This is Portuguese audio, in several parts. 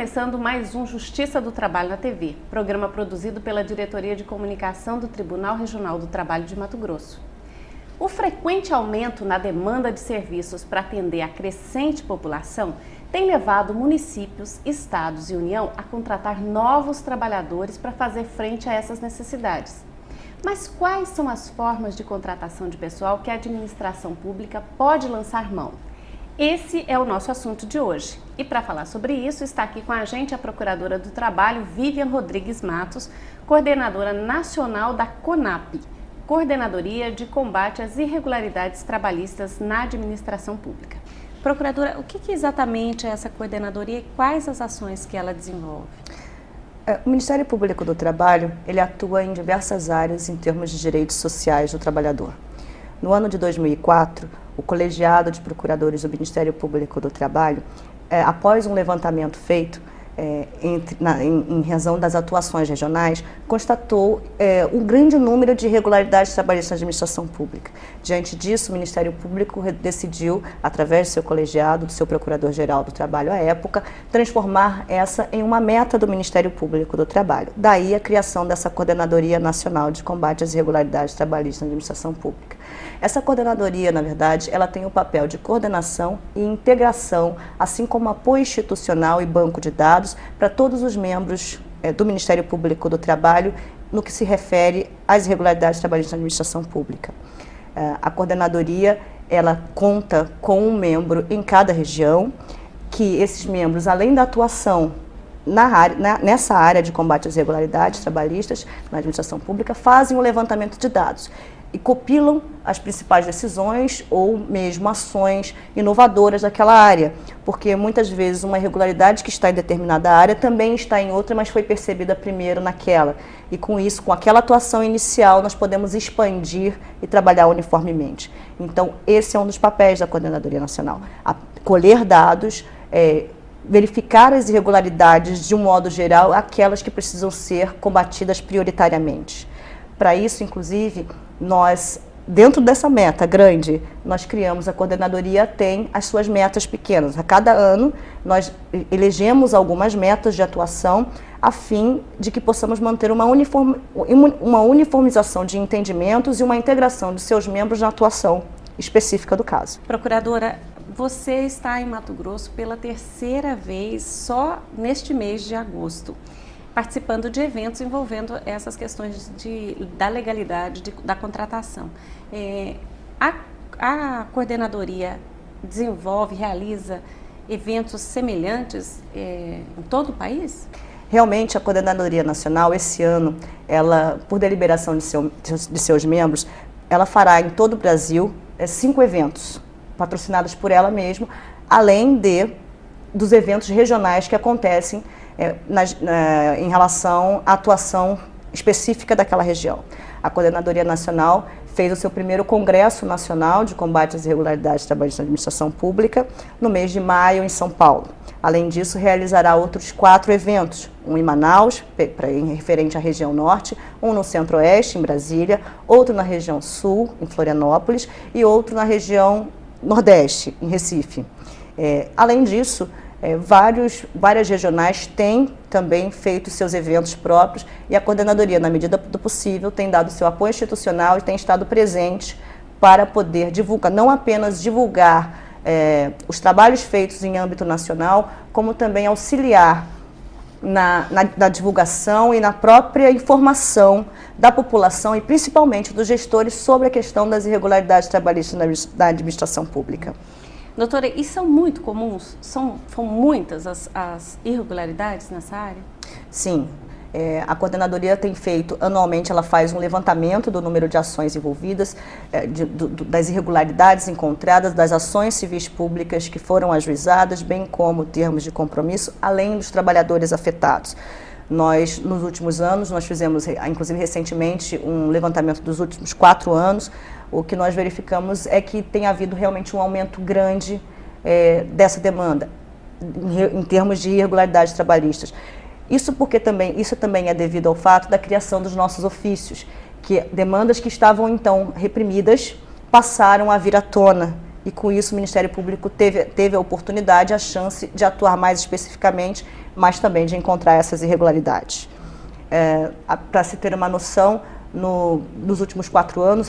começando mais um Justiça do Trabalho na TV, programa produzido pela Diretoria de Comunicação do Tribunal Regional do Trabalho de Mato Grosso. O frequente aumento na demanda de serviços para atender a crescente população tem levado municípios, estados e União a contratar novos trabalhadores para fazer frente a essas necessidades. Mas quais são as formas de contratação de pessoal que a administração pública pode lançar mão? Esse é o nosso assunto de hoje. E para falar sobre isso, está aqui com a gente a Procuradora do Trabalho, Vivian Rodrigues Matos, coordenadora nacional da CONAP, Coordenadoria de Combate às Irregularidades Trabalhistas na Administração Pública. Procuradora, o que exatamente é essa coordenadoria e quais as ações que ela desenvolve? O Ministério Público do Trabalho, ele atua em diversas áreas em termos de direitos sociais do trabalhador. No ano de 2004, o Colegiado de Procuradores do Ministério Público do Trabalho, após um levantamento feito em razão das atuações regionais, constatou um grande número de irregularidades trabalhistas na administração pública. Diante disso, o Ministério Público decidiu, através do seu colegiado, do seu Procurador-Geral do Trabalho à época, transformar essa em uma meta do Ministério Público do Trabalho. Daí a criação dessa Coordenadoria Nacional de Combate às Irregularidades Trabalhistas na Administração Pública. Essa coordenadoria, na verdade, ela tem o papel de coordenação e integração, assim como apoio institucional e banco de dados para todos os membros do Ministério Público do Trabalho no que se refere às irregularidades trabalhistas na administração pública. A coordenadoria, ela conta com um membro em cada região, que esses membros, além da atuação nessa área de combate às irregularidades trabalhistas na administração pública, fazem um levantamento de dados e compilam as principais decisões ou mesmo ações inovadoras daquela área, porque muitas vezes uma irregularidade que está em determinada área também está em outra, mas foi percebida primeiro naquela. E com isso, com aquela atuação inicial, nós podemos expandir e trabalhar uniformemente. Então, esse é um dos papéis da Coordenadoria Nacional, colher dados, verificar as irregularidades de um modo geral, aquelas que precisam ser combatidas prioritariamente. Para isso, inclusive, nós, dentro dessa meta grande, nós criamos, a coordenadoria tem as suas metas pequenas. A cada ano, nós elegemos algumas metas de atuação a fim de que possamos manter uma uniformização de entendimentos e uma integração de seus membros na atuação específica do caso. Procuradora, você está em Mato Grosso pela terceira vez só neste mês de agosto, participando de eventos envolvendo essas questões da legalidade da contratação. A coordenadoria desenvolve, realiza eventos semelhantes em todo o país? Realmente, a Coordenadoria Nacional, esse ano, ela, por deliberação de seus membros, ela fará em todo o Brasil 5 eventos, patrocinados por ela mesma, além dos eventos regionais que acontecem em relação à atuação específica daquela região. A Coordenadoria Nacional fez o seu primeiro Congresso Nacional de Combate às Irregularidades Trabalhistas na Administração Pública no mês de maio em São Paulo. Além disso, realizará outros 4 eventos, um em Manaus, referente à região norte, um no centro-oeste, em Brasília, outro na região sul, em Florianópolis, e outro na região nordeste, em Recife. Além disso, várias regionais têm também feito seus eventos próprios e a coordenadoria, na medida do possível, tem dado seu apoio institucional e tem estado presente para poder divulgar, não apenas divulgar os trabalhos feitos em âmbito nacional, como também auxiliar na divulgação e na própria informação da população e principalmente dos gestores sobre a questão das irregularidades trabalhistas na administração pública. Doutora, e são muito comuns? São muitas as irregularidades nessa área? Sim. A coordenadoria tem feito, anualmente ela faz um levantamento do número de ações envolvidas, das irregularidades encontradas, das ações civis públicas que foram ajuizadas, bem como termos de compromisso, além dos trabalhadores afetados. Nós, nos últimos anos, nós fizemos, inclusive recentemente, um levantamento dos últimos 4 anos. O que nós verificamos é que tem havido realmente um aumento grande dessa demanda, em termos de irregularidades trabalhistas. Isso também é devido ao fato da criação dos nossos ofícios, que demandas que estavam então reprimidas passaram a vir à tona e com isso o Ministério Público teve a oportunidade, a chance de atuar mais especificamente, mas também de encontrar essas irregularidades. Para se ter uma noção, nos últimos 4 anos,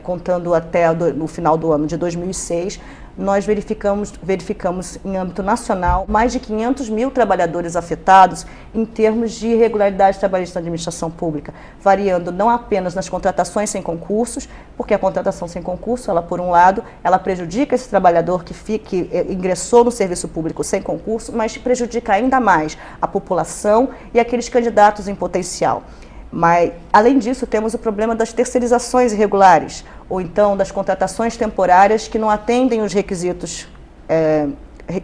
contando até no final do ano de 2006, nós verificamos em âmbito nacional mais de 500 mil trabalhadores afetados em termos de irregularidade trabalhista na administração pública, variando não apenas nas contratações sem concursos, porque a contratação sem concurso, ela por um lado, ela prejudica esse trabalhador que ingressou no serviço público sem concurso, mas prejudica ainda mais a população e aqueles candidatos em potencial. Mas, além disso, temos o problema das terceirizações irregulares, ou então das contratações temporárias que não atendem os requisitos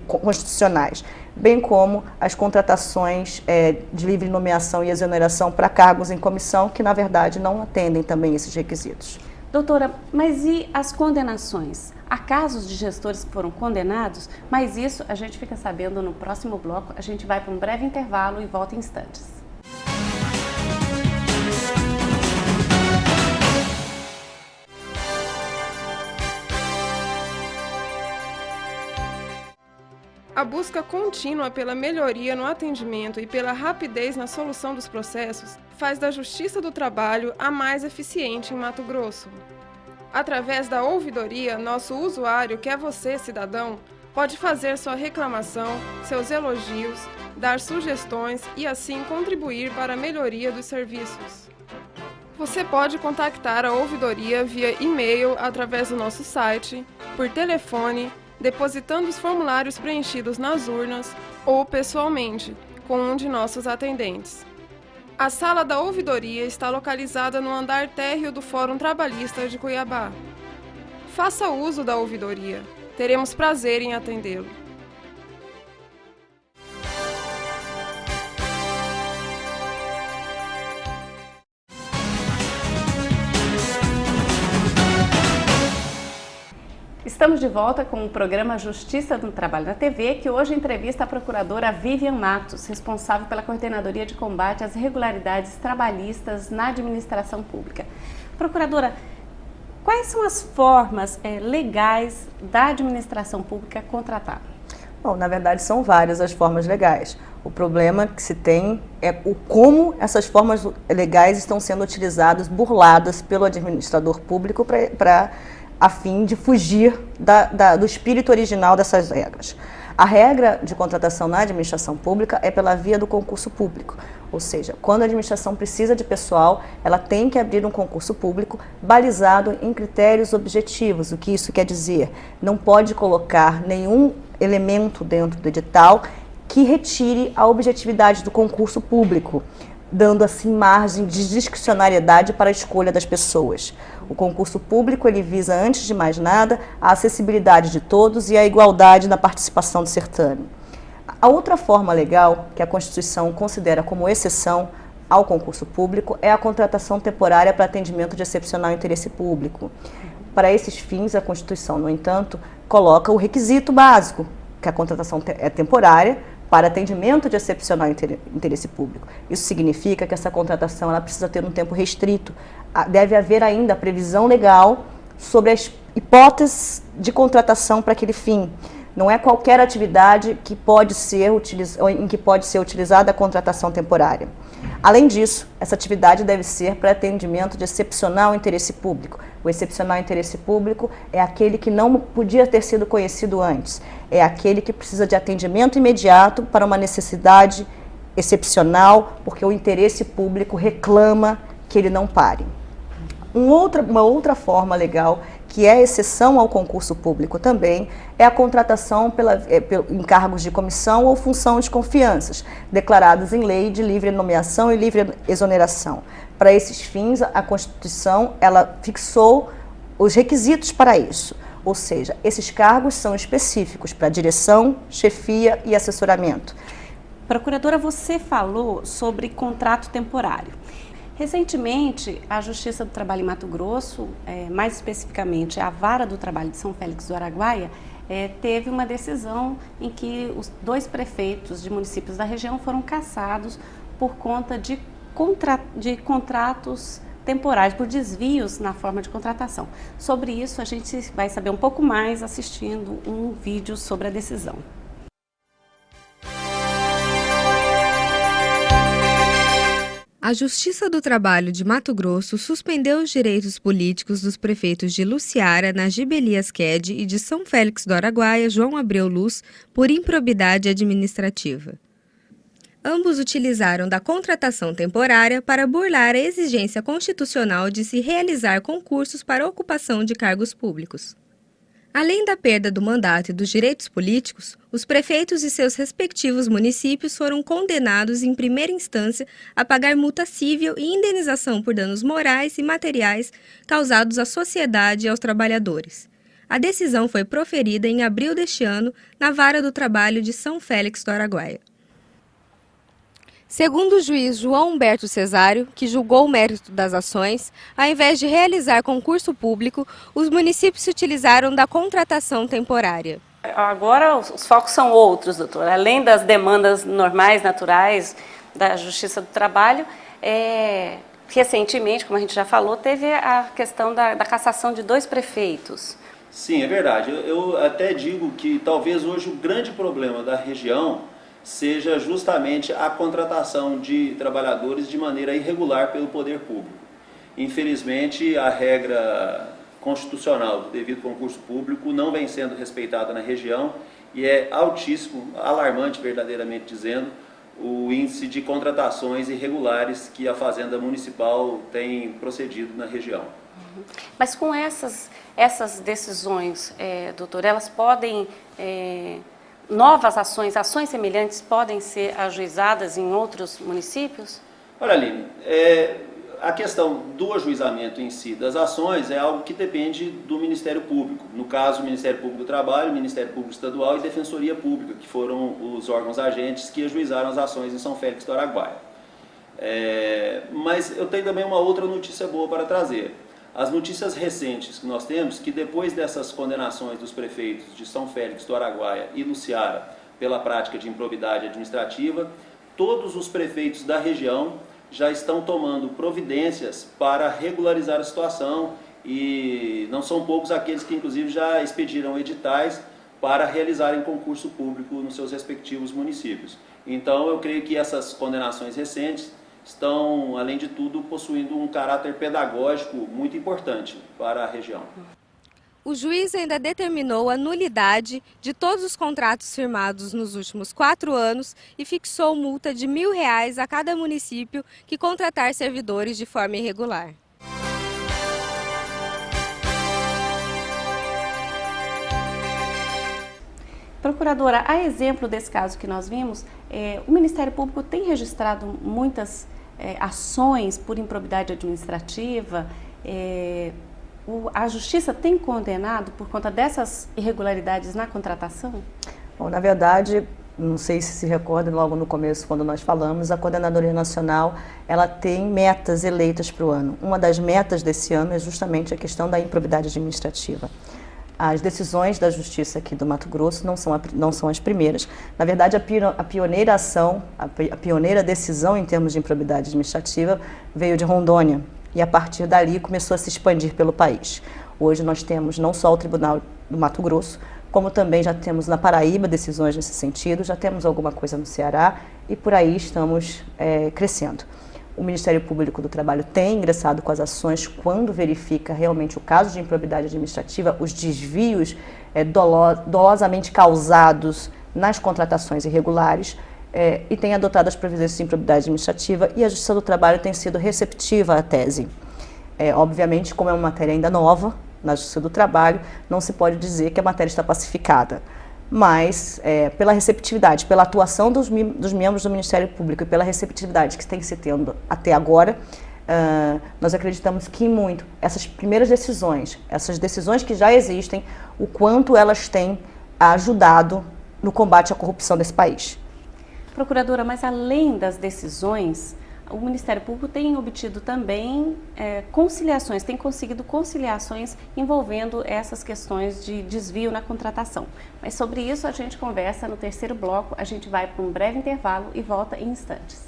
constitucionais, bem como as contratações de livre nomeação e exoneração para cargos em comissão, que, na verdade, não atendem também esses requisitos. Doutora, mas e as condenações? Há casos de gestores que foram condenados, mas isso a gente fica sabendo no próximo bloco. A gente vai para um breve intervalo e volta em instantes. A busca contínua pela melhoria no atendimento e pela rapidez na solução dos processos faz da Justiça do Trabalho a mais eficiente em Mato Grosso. Através da ouvidoria, nosso usuário, que é você, cidadão, pode fazer sua reclamação, seus elogios, dar sugestões e assim contribuir para a melhoria dos serviços. Você pode contactar a ouvidoria via e-mail através do nosso site, por telefone, depositando os formulários preenchidos nas urnas ou pessoalmente, com um de nossos atendentes. A sala da ouvidoria está localizada no andar térreo do Fórum Trabalhista de Cuiabá. Faça uso da ouvidoria. Teremos prazer em atendê-lo. Estamos de volta com o programa Justiça do Trabalho na TV, que hoje entrevista a procuradora Vivian Matos, responsável pela Coordenadoria de Combate às Irregularidades Trabalhistas na Administração Pública. Procuradora, quais são as formas legais da administração pública contratar? Bom, na verdade são várias as formas legais. O problema que se tem é como essas formas legais estão sendo utilizadas, burladas pelo administrador público a fim de fugir do espírito original dessas regras. A regra de contratação na administração pública é pela via do concurso público, ou seja, quando a administração precisa de pessoal, ela tem que abrir um concurso público balizado em critérios objetivos. O que isso quer dizer? Não pode colocar nenhum elemento dentro do edital que retire a objetividade do concurso público, dando assim margem de discricionariedade para a escolha das pessoas. O concurso público, ele visa, antes de mais nada, a acessibilidade de todos e a igualdade na participação do certame. A outra forma legal que a Constituição considera como exceção ao concurso público é a contratação temporária para atendimento de excepcional interesse público. Para esses fins, a Constituição, no entanto, coloca o requisito básico, que a contratação é temporária, para atendimento de excepcional interesse público. Isso significa que essa contratação ela precisa ter um tempo restrito. Deve haver ainda previsão legal sobre as hipóteses de contratação para aquele fim. Não é qualquer atividade que em que pode ser utilizada a contratação temporária. Além disso, essa atividade deve ser para atendimento de excepcional interesse público. O excepcional interesse público é aquele que não podia ter sido conhecido antes. É aquele que precisa de atendimento imediato para uma necessidade excepcional, porque o interesse público reclama que ele não pare. Uma outra forma legal, que é exceção ao concurso público também, é a contratação em cargos de comissão ou função de confianças, declarados em lei de livre nomeação e livre exoneração. Para esses fins, a Constituição ela fixou os requisitos para isso, ou seja, esses cargos são específicos para direção, chefia e assessoramento. Procuradora, você falou sobre contrato temporário. Recentemente, a Justiça do Trabalho em Mato Grosso, mais especificamente a Vara do Trabalho de São Félix do Araguaia, teve uma decisão em que os 2 prefeitos de municípios da região foram cassados por conta de contratos temporários, por desvios na forma de contratação. Sobre isso, a gente vai saber um pouco mais assistindo um vídeo sobre a decisão. A Justiça do Trabalho de Mato Grosso suspendeu os direitos políticos dos prefeitos de Luciara, Najib Elias Ked, e de São Félix do Araguaia, João Abreu Luz, por improbidade administrativa. Ambos utilizaram da contratação temporária para burlar a exigência constitucional de se realizar concursos para ocupação de cargos públicos. Além da perda do mandato e dos direitos políticos, os prefeitos e seus respectivos municípios foram condenados em primeira instância a pagar multa cível e indenização por danos morais e materiais causados à sociedade e aos trabalhadores. A decisão foi proferida em abril deste ano na Vara do Trabalho de São Félix do Araguaia. Segundo o juiz João Humberto Cesário, que julgou o mérito das ações, ao invés de realizar concurso público, os municípios se utilizaram da contratação temporária. Agora os focos são outros, doutor. Além das demandas normais, naturais da Justiça do Trabalho, recentemente, como a gente já falou, teve a questão da cassação de 2 prefeitos. Sim, é verdade. Eu até digo que talvez hoje o grande problema da região seja justamente a contratação de trabalhadores de maneira irregular pelo poder público. Infelizmente, a regra constitucional do devido concurso público não vem sendo respeitada na região e é altíssimo, alarmante verdadeiramente dizendo, o índice de contratações irregulares que a Fazenda Municipal tem procedido na região. Mas com essas decisões, doutor, elas podem... novas ações semelhantes podem ser ajuizadas em outros municípios? Olha, Aline, a questão do ajuizamento em si das ações é algo que depende do Ministério Público. No caso, o Ministério Público do Trabalho, o Ministério Público Estadual e Defensoria Pública, que foram os órgãos agentes que ajuizaram as ações em São Félix do Araguaia. Mas eu tenho também uma outra notícia boa para trazer. As notícias recentes que nós temos, que depois dessas condenações dos prefeitos de São Félix do Araguaia e Luciara pela prática de improbidade administrativa, todos os prefeitos da região já estão tomando providências para regularizar a situação e não são poucos aqueles que inclusive já expediram editais para realizarem concurso público nos seus respectivos municípios. Então eu creio que essas condenações recentes estão, além de tudo, possuindo um caráter pedagógico muito importante para a região. O juiz ainda determinou a nulidade de todos os contratos firmados nos últimos 4 anos e fixou multa de R$ 1.000 a cada município que contratar servidores de forma irregular. Procuradora, a exemplo desse caso que nós vimos, o Ministério Público tem registrado muitas ações por improbidade administrativa. A Justiça tem condenado por conta dessas irregularidades na contratação? Bom, na verdade, não sei se recordam logo no começo, quando nós falamos, a Coordenadoria Nacional ela tem metas eleitas para o ano. Uma das metas desse ano é justamente a questão da improbidade administrativa. As decisões da Justiça aqui do Mato Grosso não são as primeiras. Na verdade, a pioneira ação, a pioneira decisão em termos de improbidade administrativa veio de Rondônia e a partir dali começou a se expandir pelo país. Hoje nós temos não só o Tribunal do Mato Grosso, como também já temos na Paraíba decisões nesse sentido, já temos alguma coisa no Ceará e por aí estamos crescendo. O Ministério Público do Trabalho tem ingressado com as ações quando verifica realmente o caso de improbidade administrativa, os desvios dolosamente causados nas contratações irregulares e tem adotado as providências de improbidade administrativa e a Justiça do Trabalho tem sido receptiva à tese. Obviamente, como é uma matéria ainda nova na Justiça do Trabalho, não se pode dizer que a matéria está pacificada. Mas, pela receptividade, pela atuação dos membros do Ministério Público e pela receptividade que tem se tendo até agora, nós acreditamos que muito essas primeiras decisões, essas decisões que já existem, o quanto elas têm ajudado no combate à corrupção desse país. Procuradora, mas além das decisões, o Ministério Público tem obtido também conciliações, tem conseguido conciliações envolvendo essas questões de desvio na contratação. Mas sobre isso a gente conversa no terceiro bloco, a gente vai para um breve intervalo e volta em instantes.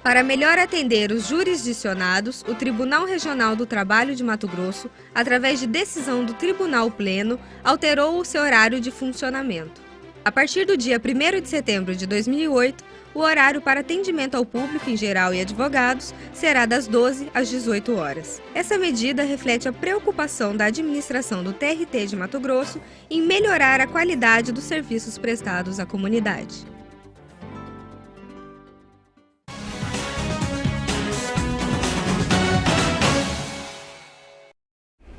Para melhor atender os jurisdicionados, o Tribunal Regional do Trabalho de Mato Grosso, através de decisão do Tribunal Pleno, alterou o seu horário de funcionamento. A partir do dia 1º de setembro de 2008, o horário para atendimento ao público em geral e advogados será das 12 às 18 horas. Essa medida reflete a preocupação da administração do TRT de Mato Grosso em melhorar a qualidade dos serviços prestados à comunidade.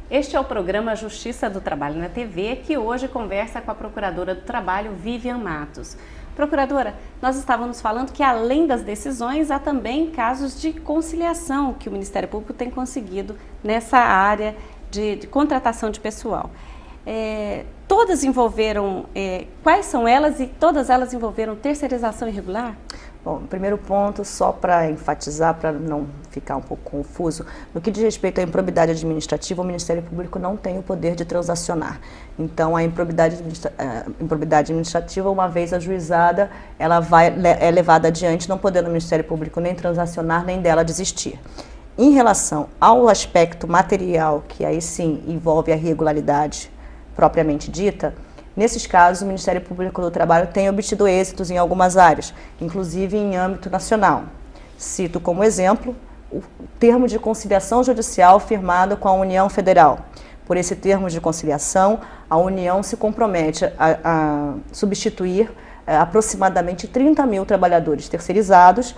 Este é o programa Justiça do Trabalho na TV, que hoje conversa com a Procuradora do Trabalho, Vivian Matos. Procuradora, nós estávamos falando que além das decisões, há também casos de conciliação que o Ministério Público tem conseguido nessa área de contratação de pessoal. Todas envolveram, quais são elas e todas elas envolveram terceirização irregular? Bom, primeiro ponto, só para enfatizar, para não ficar um pouco confuso, no que diz respeito à improbidade administrativa, o Ministério Público não tem o poder de transacionar. Então, a improbidade administrativa, uma vez ajuizada, ela é levada adiante, não podendo o Ministério Público nem transacionar, nem dela desistir. Em relação ao aspecto material, que aí sim envolve a irregularidade propriamente dita, nesses casos, o Ministério Público do Trabalho tem obtido êxitos em algumas áreas, inclusive em âmbito nacional. Cito como exemplo o termo de conciliação judicial firmado com a União Federal. Por esse termo de conciliação, a União se compromete a substituir aproximadamente 30 mil trabalhadores terceirizados,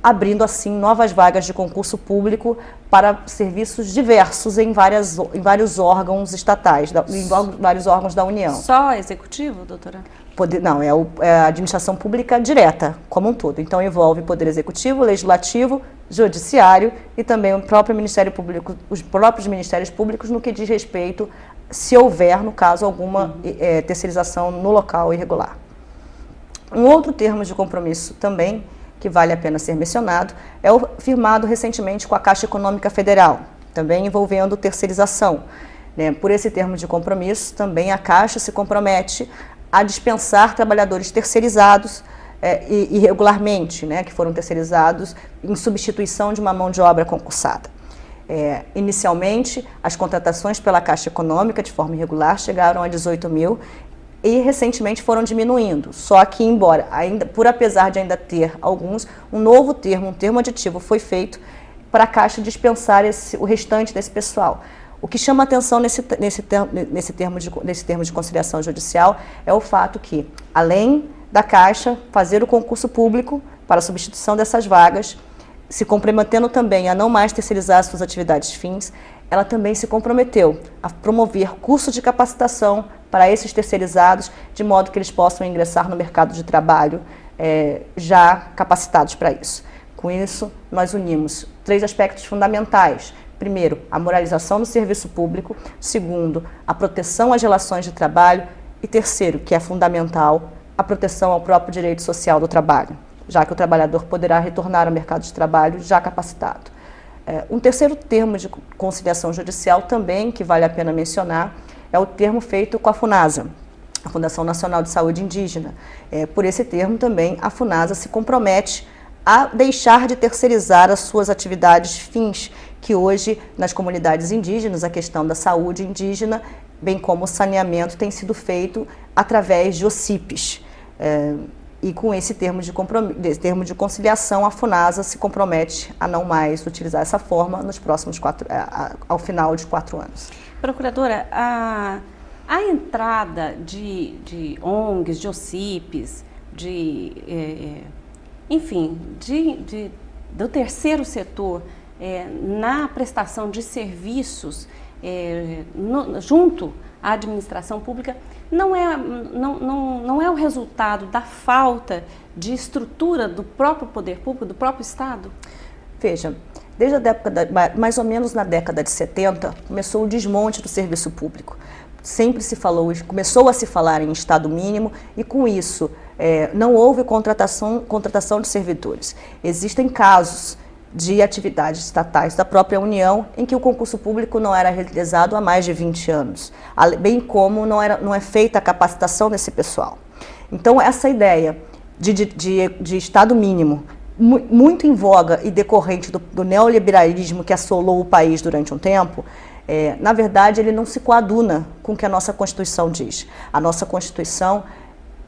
abrindo assim novas vagas de concurso público para serviços diversos em vários órgãos estatais, em vários órgãos da União. Só executivo, doutora? Não, é a administração pública direta, como um todo. Então envolve poder executivo, legislativo, judiciário e também o próprio Ministério Público, os próprios Ministérios Públicos no que diz respeito, se houver, no caso, alguma terceirização no local irregular. Um outro termo de compromisso também, que vale a pena ser mencionado, é o firmado recentemente com a Caixa Econômica Federal, também envolvendo terceirização. Por esse termo de compromisso, também a Caixa se compromete a dispensar trabalhadores terceirizados irregularmente, que foram terceirizados em substituição de uma mão de obra concursada. Inicialmente, as contratações pela Caixa Econômica de forma irregular chegaram a 18 mil, e recentemente foram diminuindo, só que embora, apesar de ainda ter alguns, um novo termo, um termo aditivo foi feito para a Caixa dispensar o restante desse pessoal. O que chama atenção nesse termo de conciliação judicial é o fato que, além da Caixa fazer o concurso público para a substituição dessas vagas, se comprometendo também a não mais terceirizar suas atividades fins, ela também se comprometeu a promover cursos de capacitação para esses terceirizados, de modo que eles possam ingressar no mercado de trabalho já capacitados para isso. Com isso, nós unimos 3 aspectos fundamentais. Primeiro, a moralização do serviço público. Segundo, a proteção às relações de trabalho. E terceiro, que é fundamental, a proteção ao próprio direito social do trabalho, já que o trabalhador poderá retornar ao mercado de trabalho já capacitado. Um terceiro termo de conciliação judicial também, que vale a pena mencionar, é o termo feito com a FUNASA, a Fundação Nacional de Saúde Indígena. Por esse termo também, a FUNASA se compromete a deixar de terceirizar as suas atividades fins, que hoje, nas comunidades indígenas, a questão da saúde indígena, bem como o saneamento, tem sido feito através de OCIPs. E com esse termo de conciliação, a FUNASA se compromete a não mais utilizar essa forma nos próximos ao final de 4 anos. Procuradora, a entrada de ONGs, de OCIPs, enfim, do terceiro setor na prestação de serviços junto à administração pública, não é o resultado da falta de estrutura do próprio poder público, do próprio Estado? Veja, desde a época, mais ou menos na década de 70, começou o desmonte do serviço público. Sempre se falou, começou a se falar em Estado mínimo e com isso não houve contratação de servidores. Existem casos de atividades estatais da própria União em que o concurso público não era realizado há mais de 20 anos, bem como não é feita a capacitação desse pessoal. Então, essa ideia de Estado mínimo muito em voga e decorrente do neoliberalismo que assolou o país durante um tempo, na verdade, ele não se coaduna com o que a nossa Constituição diz. A nossa Constituição,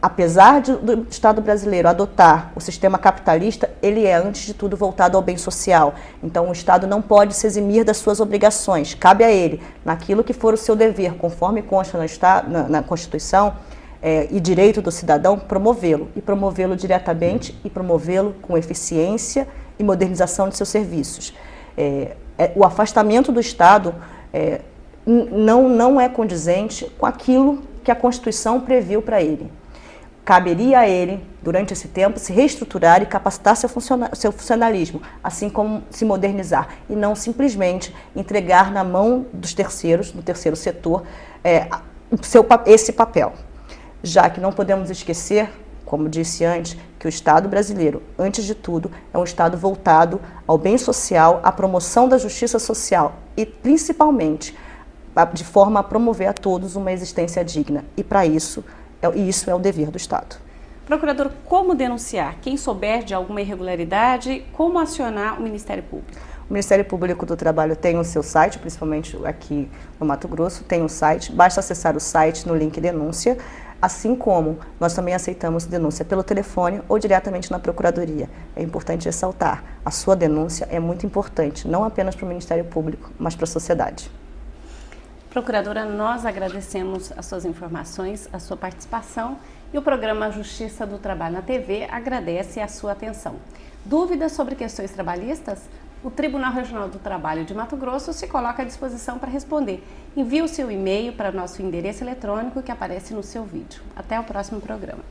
apesar do Estado brasileiro adotar o sistema capitalista, ele é, antes de tudo, voltado ao bem social. Então, o Estado não pode se eximir das suas obrigações. Cabe a ele, naquilo que for o seu dever, conforme consta na Constituição, e direito do cidadão, promovê-lo. E promovê-lo diretamente e promovê-lo com eficiência e modernização de seus serviços. O afastamento do Estado não é condizente com aquilo que a Constituição previu para ele. Caberia a ele, durante esse tempo, se reestruturar e capacitar seu funcionalismo, assim como se modernizar, e não simplesmente entregar na mão dos terceiros, do terceiro setor, esse papel. Já que não podemos esquecer, como disse antes, que o Estado brasileiro, antes de tudo, é um Estado voltado ao bem social, à promoção da justiça social e, principalmente, de forma a promover a todos uma existência digna. E para isso, isso é o dever do Estado. Procurador, como denunciar? Quem souber de alguma irregularidade, como acionar o Ministério Público? O Ministério Público do Trabalho tem o seu site, principalmente aqui no Mato Grosso, tem um site, basta acessar o site no link denúncia, assim como nós também aceitamos denúncia pelo telefone ou diretamente na Procuradoria. É importante ressaltar, a sua denúncia é muito importante, não apenas para o Ministério Público, mas para a sociedade. Procuradora, nós agradecemos as suas informações, a sua participação e o programa Justiça do Trabalho na TV agradece a sua atenção. Dúvidas sobre questões trabalhistas? O Tribunal Regional do Trabalho de Mato Grosso se coloca à disposição para responder. Envie o seu e-mail para o nosso endereço eletrônico que aparece no seu vídeo. Até o próximo programa.